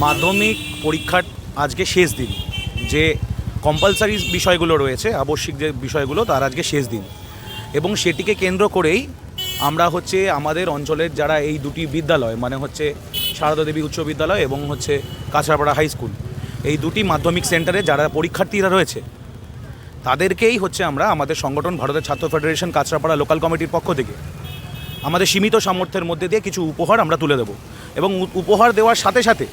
মাধ্যমিক পরীক্ষার আজকে শেষ দিন। যে কম্পালসারি বিষয়গুলো রয়েছে, আবশ্যিক যে বিষয়গুলো, তার আজকে শেষ দিন এবং সেটিকে কেন্দ্র করেই আমরা আমাদের অঞ্চলের যারা এই দুটি বিদ্যালয়, মানে সারদা দেবী উচ্চ বিদ্যালয় এবং কাছড়াপাড়া হাই স্কুল, এই দুটি মাধ্যমিক সেন্টারে যারা পরীক্ষার্থীরা রয়েছে তাদেরকেই আমরা আমাদের সংগঠন ভারতের ছাত্র ফেডারেশন কাছড়াপাড়া লোকাল কমিটির পক্ষ থেকে আমাদের সীমিত সামর্থ্যের মধ্যে দিয়ে কিছু উপহার আমরা তুলে দেব এবং উপহার দেওয়ার সাথে সাথে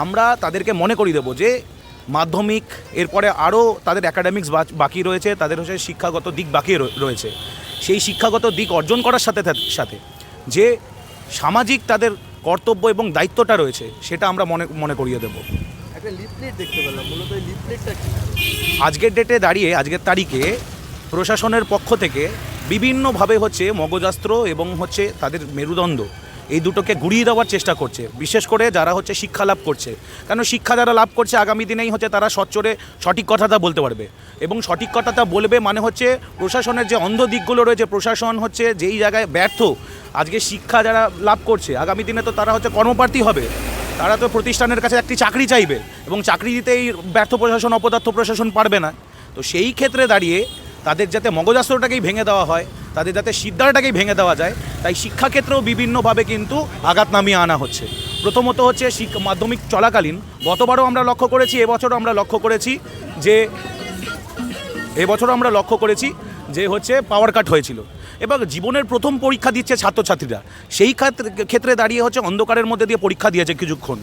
আমরা তাদেরকে মনে করিয়ে দেবো যে মাধ্যমিক এরপরে আরও তাদের অ্যাকাডেমিক্স বাকি রয়েছে, তাদের শিক্ষাগত দিক বাকি রয়েছে। সেই শিক্ষাগত দিক অর্জন করার সাথে সাথে যে সামাজিক তাদের কর্তব্য এবং দায়িত্বটা রয়েছে সেটা আমরা মনে করিয়ে দেব। একটা লিফলেট দেখতে পেলাম, মূলত এই লিফলেটটা কি? আজকের ডেটে দাঁড়িয়ে, আজকের তারিখে প্রশাসনের পক্ষ থেকে বিভিন্নভাবে মগজাস্ত্র এবং তাদের মেরুদণ্ড এই দুটোকে ঘুরিয়ে দেওয়ার চেষ্টা করছে, বিশেষ করে যারা শিক্ষা লাভ করছে। কারণ শিক্ষা যারা লাভ করছে আগামী দিনেই তারা সচ্চরে সঠিক কথাটা বলতে পারবে এবং সঠিক কথাটা বলবে, মানে প্রশাসনের যে অন্ধ দিকগুলো রয়েছে, প্রশাসন যেই জায়গায় ব্যর্থ, আজকে শিক্ষা যারা লাভ করছে আগামী দিনে তো তারা কর্মপ্রার্থী হবে, তারা তো প্রতিষ্ঠানের কাছে একটি চাকরি চাইবে এবং চাকরি দিতেই ব্যর্থ প্রশাসন, অপদার্থ প্রশাসন পারবে না। তো সেই ক্ষেত্রে দাঁড়িয়ে তাদের যাতে মগজাস্ত্রটাকেই ভেঙে দেওয়া হয়, তাদের যাতে সিদ্ধাটাকেই ভেঙে দেওয়া যায়, তাই শিক্ষাক্ষেত্রেও বিভিন্নভাবে কিন্তু আঘাত নামিয়ে আনা হচ্ছে। প্রথমত মাধ্যমিক চলাকালীন গতবারও আমরা লক্ষ্য করেছি, এবছরও আমরা লক্ষ্য করেছি যে পাওয়ার কাট হয়েছিল এবং জীবনের প্রথম পরীক্ষা দিচ্ছে ছাত্রছাত্রীরা, সেই ক্ষেত্রে দাঁড়িয়ে অন্ধকারের মধ্যে দিয়ে পরীক্ষা দিয়েছে কিছুক্ষণ।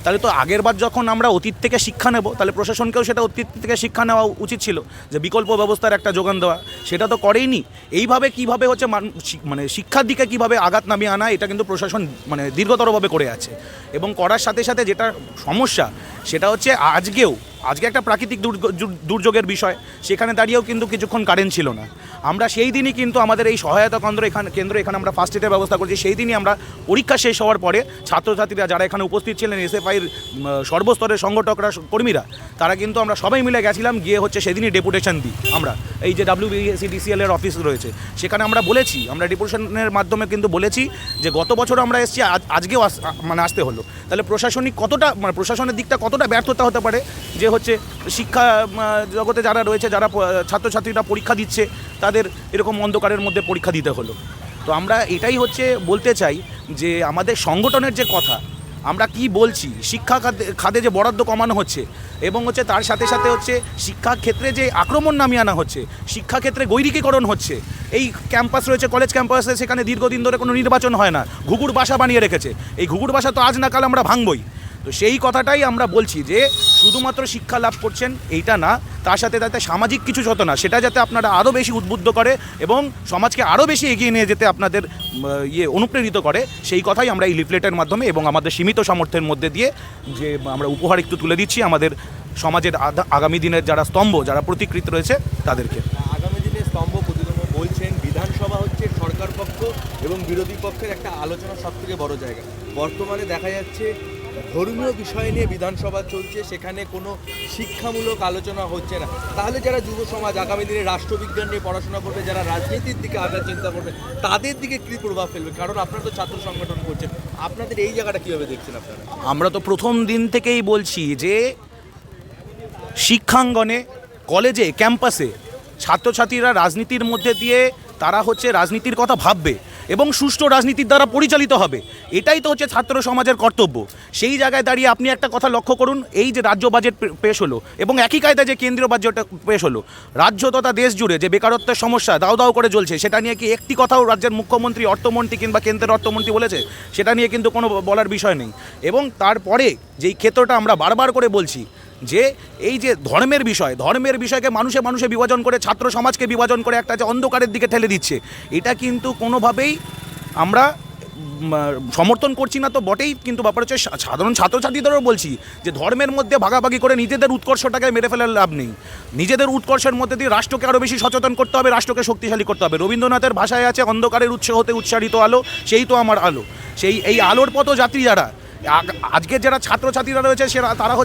তাহলে তো আগেরবার যখন আমরা অতীত থেকে শিক্ষা নেব, তাহলে প্রশাসনকেও সেটা অতীত থেকে শিক্ষা নেওয়া উচিত ছিল, যে বিকল্প ব্যবস্থার একটা যোগান দেওয়া, সেটা তো করেইনি। এইভাবে কীভাবে মানে শিক্ষার দিকে কীভাবে আঘাত নামিয়ে আনা, এটা কিন্তু প্রশাসন দীর্ঘতরভাবে করে আছে এবং করার সাথে সাথে যেটা সমস্যা সেটা আজকে একটা প্রাকৃতিক দুর্যোগের বিষয়, সেখানে দাঁড়িয়েও কিন্তু কিছুক্ষণ কারেন্ট ছিল না। আমরা সেই দিনই কিন্তু আমাদের এই সহায়তা কেন্দ্র এখানে আমরা ফার্স্ট এডের ব্যবস্থা করছি। সেই দিনই আমরা পরীক্ষা শেষ হওয়ার পরে ছাত্রছাত্রীরা যারা এখানে উপস্থিত ছিলেন, এসএফআইয়ের সর্বস্তরের সংগঠকরা, কর্মীরা, তারা কিন্তু আমরা সবাই মিলে গেছিলাম, গিয়ে সেদিনই ডেপুটেশন দিই। আমরা এই যে WBCDCL এর অফিস রয়েছে সেখানে আমরা বলেছি, আমরা ডেপুটেশনের মাধ্যমে কিন্তু বলেছি যে গত বছর আমরা এসেছি, আজকেও আসতে হলো। তাহলে প্রশাসনের দিকটা কতটা ব্যর্থতা হতে পারে যে শিক্ষা জগতে যারা রয়েছে, যারা ছাত্রছাত্রীরা পরীক্ষা দিচ্ছে, তাদের এরকম অন্ধকারের মধ্যে পরীক্ষা দিতে হলো। তো আমরা এটাই বলতে চাই যে আমাদের সংগঠনের যে কথা আমরা কি বলছি, শিক্ষা খাতে যে বরাদ্দ কমানো হচ্ছে এবং তার সাথে সাথে শিক্ষাক্ষেত্রে যে আক্রমণ নামিয়ে আনা হচ্ছে, শিক্ষাক্ষেত্রে গৈরিকীকরণ হচ্ছে। এই ক্যাম্পাস রয়েছে, কলেজ ক্যাম্পাসে, সেখানে দীর্ঘদিন ধরে কোনো নির্বাচন হয় না, ঘুঘুর বাসা বানিয়ে রেখেছে। এই ঘুঘুর বাসা তো আজ না কাল আমরা ভাঙবই। তো সেই কথাটাই আমরা বলছি যে শুধুমাত্র শিক্ষা লাভ করছেন এইটা না, তার সাথে তাতে সামাজিক কিছু চেতনা, সেটা যাতে আপনারা আরও বেশি উদ্বুদ্ধ করে এবং সমাজকে আরও বেশি এগিয়ে নিয়ে যেতে আপনাদের অনুপ্রেরিত করে, সেই কথাই আমরা এই লিফলেটের মাধ্যমে এবং আমাদের সীমিত সামর্থ্যের মধ্যে দিয়ে যে আমরা উপহার একটু তুলে দিচ্ছি আমাদের সমাজের আগামী দিনের যারা স্তম্ভ, যারা প্রতিকৃত রয়েছে তাদেরকে। আগামী দিনের স্তম্ভ প্রতিদ্বন্দ্বী বলছেন, বিধানসভা সরকার পক্ষ এবং বিরোধী পক্ষের একটা আলোচনার সবথেকে বড় জায়গা। বর্তমানে দেখা যাচ্ছে ধর্মীয় বিষয় নিয়ে বিধানসভা চলছে, সেখানে কোনো শিক্ষামূলক আলোচনা হচ্ছে না। তাহলে যারা যুব সমাজ আগামী দিনে রাষ্ট্রবিজ্ঞান নিয়ে পড়াশোনা করবে, যারা রাজনীতির দিকে আগার চিন্তা করবে, তাদের দিকে কী প্রভাব ফেলবে? কারণ আপনারা তো ছাত্র সংগঠন করছেন, আপনাদের এই জায়গাটা কীভাবে দেখছেন আপনারা? আমরা তো প্রথম দিন থেকেই বলছি যে শিক্ষাঙ্গনে, কলেজে, ক্যাম্পাসে ছাত্রছাত্রীরা রাজনীতির মধ্যে দিয়ে তারা রাজনীতির কথা ভাববে এবং সুষ্ঠু রাজনীতির দ্বারা পরিচালিত হবে, এটাই তো ছাত্র সমাজের কর্তব্য। সেই জায়গায় দাঁড়িয়ে আপনি একটা কথা লক্ষ্য করুন, এই যে রাজ্য বাজেট পেশ হলো এবং একই কায়দায় যে কেন্দ্রীয় বাজেটটা পেশ হলো, রাজ্য তথা দেশ জুড়ে যে বেকারত্বের সমস্যা দাও দাও করে জ্বলছে, সেটা নিয়ে কি একটি কথাও রাজ্যের মুখ্যমন্ত্রী, অর্থমন্ত্রী কিংবা কেন্দ্রের অর্থমন্ত্রী বলেছে? সেটা নিয়ে কিন্তু কোনো বলার বিষয় নেই। এবং তারপরে যেই ক্ষেত্রটা আমরা বারবার করে বলছি যে এই যে ধর্মের বিষয়কে মানুষে বিভাজন করে, ছাত্র সমাজকে বিভাজন করে একটা যে অন্ধকারের দিকে ঠেলে দিচ্ছে, এটা কিন্তু কোনোভাবেই আমরা সমর্থন করছি না তো বটেই। কিন্তু ব্যাপার সাধারণ ছাত্রছাত্রীদেরও বলছি যে ধর্মের মধ্যে ভাগাভাগি করে নিজেদের উৎকর্ষটাকে মেরে ফেলার লাভ নেই। নিজেদের উৎকর্ষের মধ্যে দিয়ে রাষ্ট্রকে আরও বেশি সচেতন করতে হবে, রাষ্ট্রকে শক্তিশালী করতে হবে। রবীন্দ্রনাথের ভাষায় আছে, অন্ধকারের উৎস হতে উচ্চারিত আলো, সেই তো আমার আলো। এই আলোর পথযাত্রী যারা আজকের যারা ছাত্রছাত্রীরা রয়েছে, তারা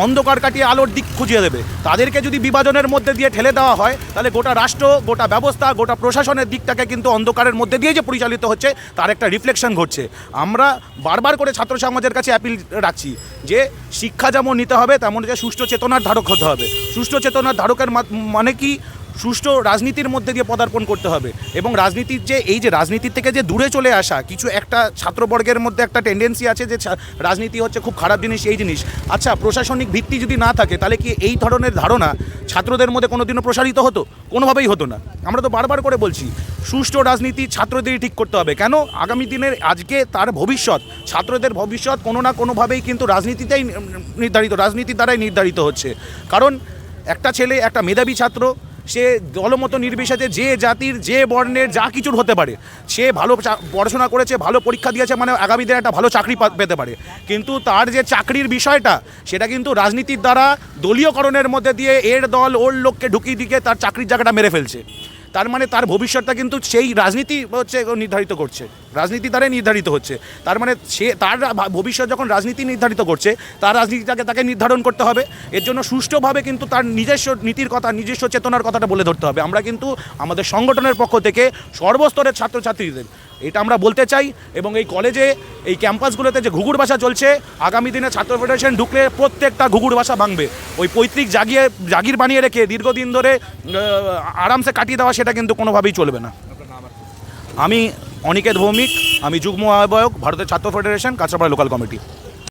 অন্ধকার কাটিয়ে আলোর দিক খুঁজিয়ে দেবে। তাদেরকে যদি বিভাজনের মধ্যে দিয়ে ঠেলে দেওয়া হয়, তাহলে গোটা রাষ্ট্র, গোটা ব্যবস্থা, গোটা প্রশাসনের দিকটাকে কিন্তু অন্ধকারের মধ্যে দিয়ে যে পরিচালিত হচ্ছে তার একটা রিফ্লেকশন ঘটছে। আমরা বারবার করে ছাত্র সমাজের কাছে অ্যাপিল রাখছি যে শিক্ষা যেমন নিতে হবে, তেমন যে সুষ্ঠু চেতনার ধারক হতে হবে। সুষ্ঠু চেতনার ধারকের মানে কি, সুষ্ঠু রাজনীতির মধ্যে দিয়ে পদার্পণ করতে হবে। এবং রাজনীতির যে এই যে রাজনীতির থেকে যে দূরে চলে আসা কিছু একটা ছাত্রবর্গের মধ্যে একটা টেন্ডেন্সি আছে যে রাজনীতি হচ্ছে খুব খারাপ জিনিস, এই জিনিস। আচ্ছা, প্রশাসনিক ভিত্তি যদি না থাকে তাহলে কি এই ধরনের ধারণা ছাত্রদের মধ্যে কোনোদিনও প্রসারিত হতো? কোনোভাবেই হতো না। আমরা তো বারবার করে বলছি সুষ্ঠু রাজনীতি ছাত্রদেরই ঠিক করতে হবে। কেন? আগামী দিনের আজকে তার ভবিষ্যৎ, ছাত্রদের ভবিষ্যৎ কোনো না কোনোভাবেই কিন্তু রাজনীতিতেই রাজনীতির দ্বারাই নির্ধারিত হচ্ছে। কারণ একটা ছেলে, একটা মেধাবী ছাত্র, সে দলমত নির্বিশেষে যে জাতির, যে বর্ণের, যা কিছুর হতে পারে, সে ভালো পড়াশোনা করেছে, ভালো পরীক্ষা দিয়েছে, মানে আগামী দিনে একটা ভালো চাকরি পেতে পারে। কিন্তু তার যে চাকরির বিষয়টা, সেটা কিন্তু রাজনীতির দ্বারা দলীয়করণের মধ্যে দিয়ে এর দল ওর লোককে ঢুকিয়ে দিয়ে তার চাকরির জায়গাটা মেরে ফেলছে। তার মানে তার ভবিষ্যৎটা কিন্তু সেই রাজনীতি হচ্ছে নির্ধারিত করছে, রাজনীতি দ্বারাই নির্ধারিত হচ্ছে। তার মানে সে তার ভবিষ্যৎ যখন রাজনীতি নির্ধারিত করছে, তার রাজনীতিটাকে তাকে নির্ধারণ করতে হবে। এর জন্য সুষ্ঠুভাবে কিন্তু তার নিজস্ব নীতির কথা, নিজস্ব চেতনার কথাটা বলে ধরতে হবে। আমরা কিন্তু আমাদের সংগঠনের পক্ষ থেকে সর্বস্তরের ছাত্রছাত্রীদের এটা আমরা বলতে চাই। এবং এই কলেজে, এই ক্যাম্পাসগুলোতে যে ঘুঘুর ভাষা চলছে, আগামী দিনে ছাত্র ফেডারেশন ঢুকলে প্রত্যেকটা ঘুঘুর ভাষা ভাঙবে। ওই পৈতৃক জাগির বানিয়ে রেখে দীর্ঘদিন ধরে আরামসে কাটিয়ে দেওয়া, সেটা কিন্তু কোনোভাবেই চলবে না। আমি অনিকেত ভৌমিক, আমি যুগ্ম আহ্বায়ক, ভারতের ছাত্র ফেডারেশন, কাঁচরাপাড়া লোকাল কমিটি।